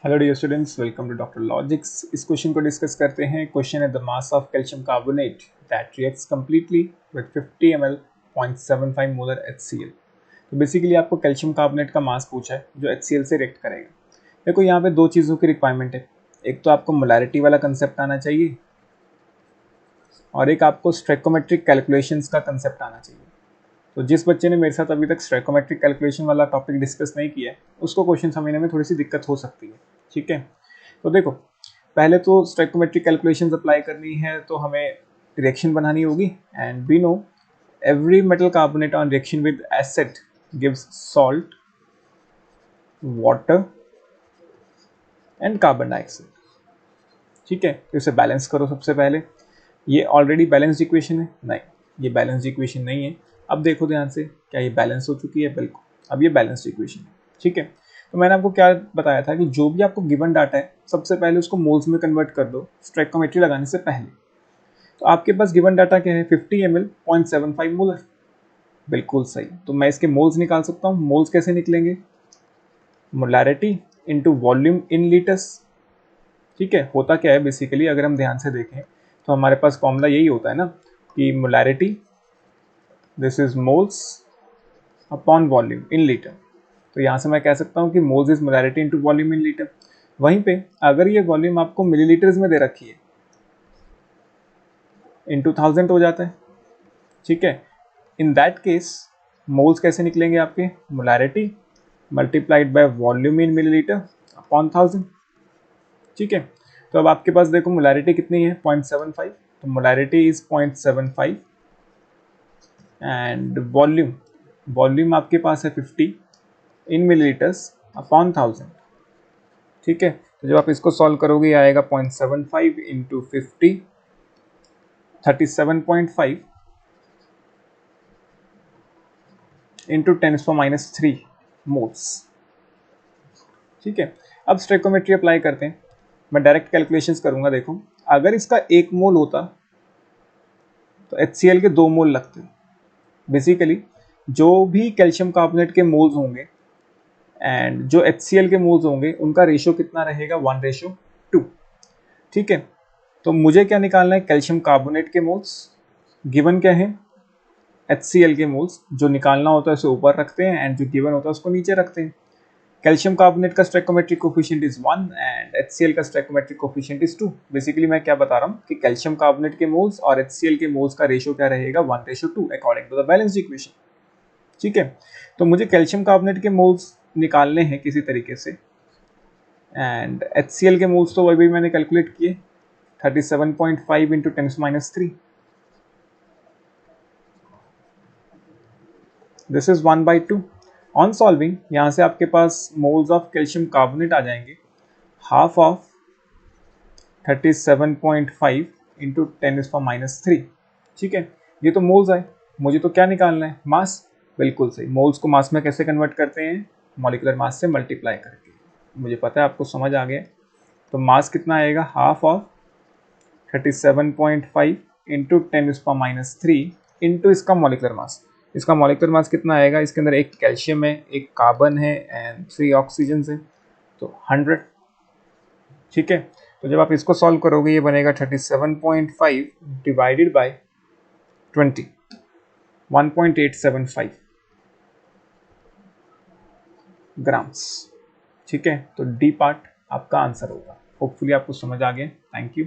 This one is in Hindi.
Hello dear students, welcome to doctor logics. इस क्वेश्चन को डिस्कस करते हैं। क्वेश्चन है the mass of calcium carbonate that reacts completely with 50 ml 0.75 molar HCl। तो बेसिकली आपको कैल्शियम कार्बोनेट का मास पूछा है जो HCl से रिएक्ट करेगा। देखो यहाँ पे दो चीज़ों की रिक्वायरमेंट है। एक तो आपको मोलैरिटी वाला कंसेप्ट आना चाहिए और एक आपको स्टोइकोमेट्रिक कैलकुलेशंस का कंसेप्ट आना चाहिए। तो जिस बच्चे ने मेरे साथ अभी तक स्टोइकोमेट्रिक कैलकुलेशन वाला टॉपिक डिस्कस नहीं किया है उसको क्वेश्चन समझने में थोड़ी सी दिक्कत हो सकती है। ठीक है, तो देखो पहले तो स्टोइकोमेट्रिक कैलकुलेशंस अप्लाई करनी है तो हमें रिएक्शन बनानी होगी and we know every metal carbonate on reaction with acid gives salt, water and carbon dioxide. ठीक है, तो इसे बैलेंस करो। सबसे पहले ये ऑलरेडी बैलेंस्ड इक्वेशन है? नहीं, ये बैलेंस्ड इक्वेशन नहीं है। अब देखो ध्यान से, क्या ये बैलेंस हो चुकी है? बिल्कुल, अब ये बैलेंस्ड इक्वेशन है। ठीक है, तो मैंने आपको क्या बताया था कि जो भी आपको गिवन डाटा है सबसे पहले उसको मोल्स में कन्वर्ट कर दो स्टोइकोमेट्री लगाने से पहले। तो आपके पास गिवन डाटा क्या है? 50 ml 0.75 मोलर। बिल्कुल सही, तो मैं इसके मोल्स निकाल सकता हूँ। मोल्स कैसे निकलेंगे? मोलैरिटी इनटू वॉल्यूम इन लीटर्स। ठीक है, होता क्या है बेसिकली, अगर हम ध्यान से देखें तो हमारे पास फॉर्मूला यही होता है ना कि molarity this is moles upon volume in litre. तो यहाँ से मैं कह सकता हूँ कि moles is molarity into volume in litre. वहीं पे अगर ये वॉल्यूम आपको मिलीलीटर्स में दे रखी है इनटू 1000 हो जाता है। ठीक है, इन दैट केस मोल्स कैसे निकलेंगे आपके? Molarity multiplied by volume in millilitre upon 1000। ठीक है, तो अब आपके पास देखो मोलैरिटी कितनी है? 0.75। तो मोलैरिटी इज 0.75 एंड वॉल्यूम आपके पास है 50 इन मिलीलीटर्स अपॉन 1000। ठीक है, तो जब आप इसको सॉल्व करोगे आएगा 0.75 इंटू 50 37.5 इंटू 10⁻³ मोल्स। ठीक है, अब स्टोइकोमेट्री अप्लाई करते हैं। मैं डायरेक्ट कैलकुलेशंस करूंगा। देखो अगर इसका 1 मोल होता तो HCl के 2 मोल लगते। बेसिकली जो भी कैल्शियम कार्बोनेट के मोल्स होंगे एंड जो HCl के मोल्स होंगे उनका रेशियो कितना रहेगा? 1:2। ठीक है, तो मुझे क्या निकालना है? कैल्शियम कार्बोनेट के मोल्स। गिवन क्या है? HCl के मोल्स। जो निकालना होता है उसे ऊपर रखते हैं एंड जो गिवन होता है उसको नीचे रखते हैं। कैल्शियम कार्बोनेट का stoichiometric coefficient is 1 and HCl का स्टोइकोमेट्रिक कोफिशिएंट इज 2। बेसिकली मैं क्या बता रहा हूँ कि कैल्शियम कार्बोनेट के मोल्स और HCl के मोल्स का रेशियो क्या रहेगा? 1:2 according to the balanced equation. ठीक है, तो मुझे कैल्शियम कार्बोनेट के मोल्स निकालने हैं किसी तरीके से एंड HCl के मोल्स तो वही भी मैंने कैलकुलेट किए 37.5 into 10⁻³ this is 1/2। On solving यहाँ से आपके पास मोल्स ऑफ कैल्शियम कार्बोनेट आ जाएंगे हाफ ऑफ 37.5 इंटू 10⁻³। ठीक है, ये तो मोल्स आए। मुझे तो क्या निकालना है? मास। बिल्कुल सही, मोल्स को मास में कैसे कन्वर्ट करते हैं? मॉलिक्यूलर मास से मल्टीप्लाई करके। मुझे पता है आपको समझ आ गया। तो मास कितना आएगा? हाफ ऑफ 37.5 इंटू 10⁻³ इंटू इसका मॉलिक्यूलर मास। इसका मॉलिक्यूलर मास कितना आएगा? इसके अंदर एक कैल्शियम है, एक कार्बन है एंड 3 ऑक्सीजन है, तो 100। ठीक है, तो जब आप इसको सॉल्व करोगे ये बनेगा 37.5 डिवाइडेड बाय 20 1.875 ग्राम्स। ठीक है, तो डी पार्ट आपका आंसर होगा। होपफुली आपको समझ आ गया। Thank you.